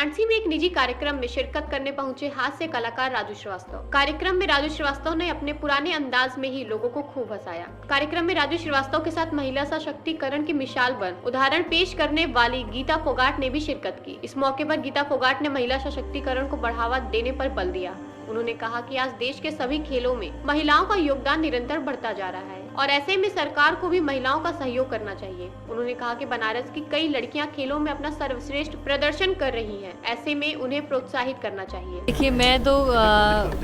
वाराणसी में एक निजी कार्यक्रम में शिरकत करने पहुंचे हास्य कलाकार राजू श्रीवास्तव। कार्यक्रम में राजू श्रीवास्तव ने अपने पुराने अंदाज में ही लोगों को खूब हंसाया। कार्यक्रम में राजू श्रीवास्तव के साथ महिला सशक्तिकरण की मिसाल बन उदाहरण पेश करने वाली गीता फोगाट ने भी शिरकत की। इस मौके पर गीता फोगाट ने महिला सशक्तिकरण को बढ़ावा देने पर बल दिया। उन्होंने कहा कि आज देश के सभी खेलों में महिलाओं का योगदान निरंतर बढ़ता जा रहा है और ऐसे में सरकार को भी महिलाओं का सहयोग करना चाहिए। उन्होंने कहा कि बनारस की कई लड़कियां खेलों में अपना सर्वश्रेष्ठ प्रदर्शन कर रही हैं, ऐसे में उन्हें प्रोत्साहित करना चाहिए। देखिए, मैं तो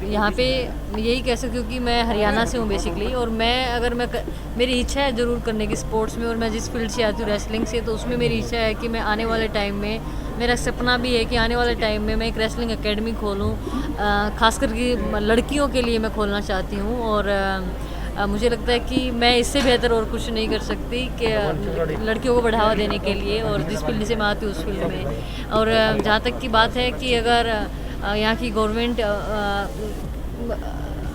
यहाँ पे यही कह सकती हूँ कि मैं हरियाणा से हूँ बेसिकली, और मेरी इच्छा है ज़रूर करने की स्पोर्ट्स में, और मैं जिस फील्ड से आती हूँ रेसलिंग से, तो उसमें मेरी इच्छा है कि मैं आने वाले टाइम में, मेरा सपना भी है कि आने वाले टाइम में मैं एक रेसलिंग एकेडमी खोलूँ, खासकर कि लड़कियों के लिए मैं खोलना चाहती हूँ। और मुझे लगता है कि मैं इससे बेहतर और कुछ नहीं कर सकती कि लड़कियों को बढ़ावा देने के लिए, और जिस फील्ड से मैं आती हूँ उस फील्ड में। और जहाँ तक की बात है कि अगर यहाँ की गवर्नमेंट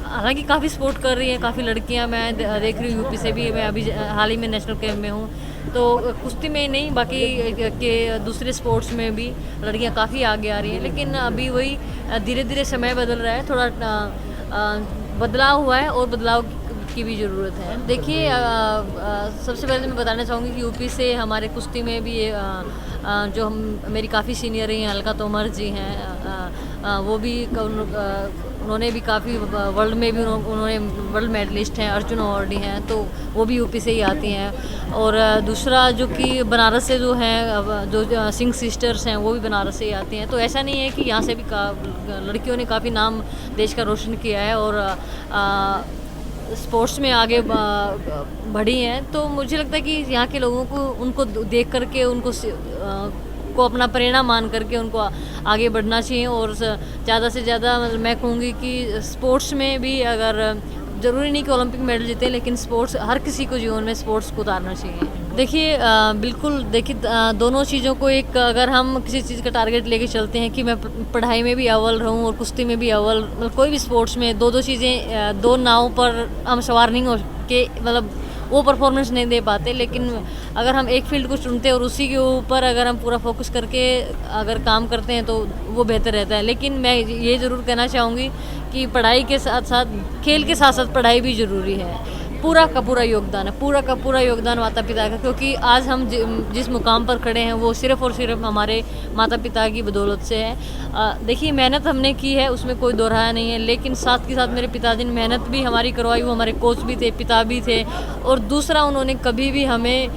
हालांकि काफ़ी सपोर्ट कर रही है, काफ़ी लड़कियाँ मैं देख रही हूँ, यूपी से भी। मैं अभी हाल ही में नेशनल कैंप में हूँ, तो कुश्ती में नहीं, बाकी के दूसरे स्पोर्ट्स में भी लड़कियाँ काफ़ी आगे आ रही हैं। लेकिन अभी वही धीरे धीरे समय बदल रहा है, थोड़ा बदलाव हुआ है और बदलाव की भी ज़रूरत है। देखिए, सबसे पहले मैं बताना चाहूँगी कि यूपी से हमारे कुश्ती में भी जो मेरी काफ़ी सीनियर हैं, अलका तोमर जी हैं, वो भी उन्होंने भी काफ़ी वर्ल्ड में भी उन्होंने वर्ल्ड मेडलिस्ट हैं, अर्जुन अवार्डी हैं, तो वो भी यूपी से ही आती हैं। और दूसरा जो कि बनारस से जो हैं, जो सिंह सिस्टर्स हैं, वो भी बनारस से ही आती हैं। तो ऐसा नहीं है कि यहाँ से भी लड़कियों ने काफ़ी नाम देश का रोशन किया है और स्पोर्ट्स में आगे बढ़ी हैं। तो मुझे लगता है कि यहाँ के लोगों को उनको देख करके को अपना प्रेरणा मान करके उनको आगे बढ़ना चाहिए। और ज़्यादा से ज़्यादा मैं कहूँगी कि स्पोर्ट्स में भी, अगर ज़रूरी नहीं कि ओलंपिक मेडल जीते, लेकिन स्पोर्ट्स हर किसी को जीवन में स्पोर्ट्स को उतारना चाहिए। देखिए, बिल्कुल, देखिए, दोनों चीज़ों को अगर हम किसी चीज़ का टारगेट लेके चलते हैं कि मैं पढ़ाई में भी अव्वल रहूं और कुश्ती में भी अव्वल, मतलब कोई भी स्पोर्ट्स में दो चीज़ें, दो नाव पर हम सवार नहीं हो के, मतलब वो परफॉर्मेंस नहीं दे पाते। लेकिन अगर हम एक फील्ड को चुनते हैं और उसी के ऊपर अगर हम पूरा फोकस करके अगर काम करते हैं तो वो बेहतर रहता है। लेकिन मैं ये ज़रूर कहना चाहूँगी कि पढ़ाई के साथ साथ, खेल के साथ साथ पढ़ाई भी ज़रूरी है। पूरा का पूरा योगदान है, पूरा का पूरा योगदान माता पिता का, क्योंकि आज हम जिस मुकाम पर खड़े हैं वो सिर्फ़ और सिर्फ हमारे माता पिता की बदौलत से है। देखिए, मेहनत हमने की है, उसमें कोई दोहराया नहीं है, लेकिन साथ के साथ मेरे पिताजी ने मेहनत भी हमारी करवाई। वो हमारे कोच भी थे, पिता भी थे। और दूसरा, उन्होंने कभी भी हमें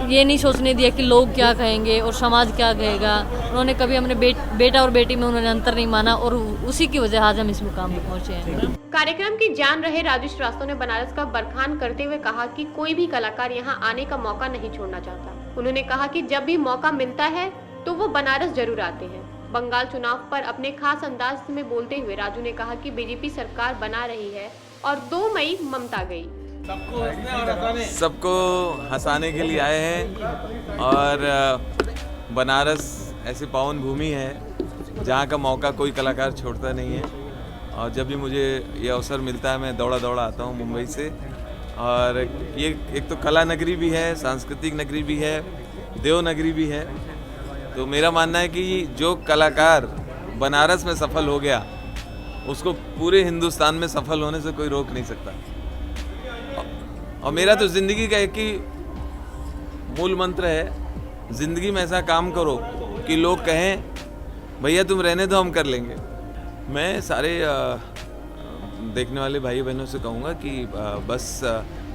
ये नहीं सोचने दिया कि लोग क्या कहेंगे और समाज क्या कहेगा। उन्होंने कभी हमने बेटा और बेटी में उन्होंने अंतर नहीं माना, और उसी की वजह आज हम इस मुकाम पर पहुँचे हैं। कार्यक्रम की जान रहे राजू श्रीवास्तव ने बनारस का बरखान करते हुए कहा कि कोई भी कलाकार यहाँ आने का मौका नहीं छोड़ना चाहता। उन्होंने कहा कि जब भी मौका मिलता है तो वो बनारस जरूर आते हैं। बंगाल चुनाव पर अपने खास अंदाज में बोलते हुए राजू ने कहा कि बीजेपी सरकार बना रही है और 2 मई ममता गई। सबको हंसाने के लिए आए हैं, और बनारस ऐसी पावन भूमि है जहाँ का मौका कोई कलाकार छोड़ता नहीं है। और जब भी मुझे ये अवसर मिलता है मैं दौड़ा आता हूँ मुंबई से। और ये एक तो कला नगरी भी है, सांस्कृतिक नगरी भी है, देव नगरी भी है। तो मेरा मानना है कि जो कलाकार बनारस में सफल हो गया उसको पूरे हिंदुस्तान में सफल होने से कोई रोक नहीं सकता। और मेरा तो ज़िंदगी का एक ही मूल मंत्र है, ज़िंदगी में ऐसा काम करो कि लोग कहें भैया तुम रहने दो, हम कर लेंगे। मैं सारे देखने वाले भाई बहनों से कहूँगा कि बस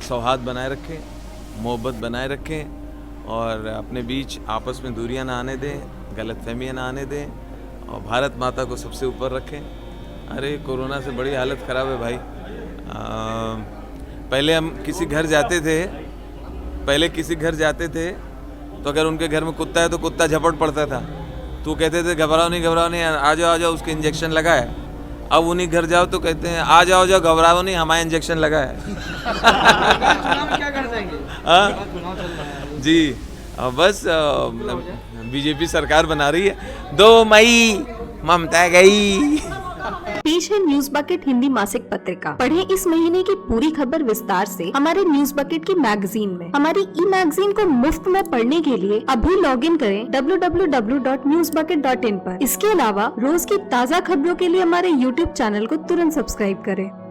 सौहार्द बनाए रखें, मोहब्बत बनाए रखें, और अपने बीच आपस में दूरियां ना आने दें, गलतफहमियां ना आने दें, और भारत माता को सबसे ऊपर रखें। अरे कोरोना से बड़ी हालत ख़राब है भाई। पहले हम किसी घर जाते थे तो अगर उनके घर में कुत्ता है तो कुत्ता झपट पड़ता था, तो कहते थे घबराओ नहीं आ जाओ उसके इंजेक्शन लगा है। अब उन्हीं घर जाओ तो कहते हैं आ जाओ घबराओ नहीं, हमारा इंजेक्शन लगा है। क्या कर देंगे जी, बस बीजेपी सरकार बना रही है। 2 मई ममता गई। पेश है न्यूज बकेट हिंदी मासिक पत्रिका। पढ़ें इस महीने की पूरी खबर विस्तार से हमारे न्यूज बकेट की मैगजीन में। हमारी ई मैगजीन को मुफ्त में पढ़ने के लिए अभी लॉगिन करें www.newsbucket.in पर। इसके अलावा रोज की ताज़ा खबरों के लिए हमारे YouTube चैनल को तुरंत सब्सक्राइब करें।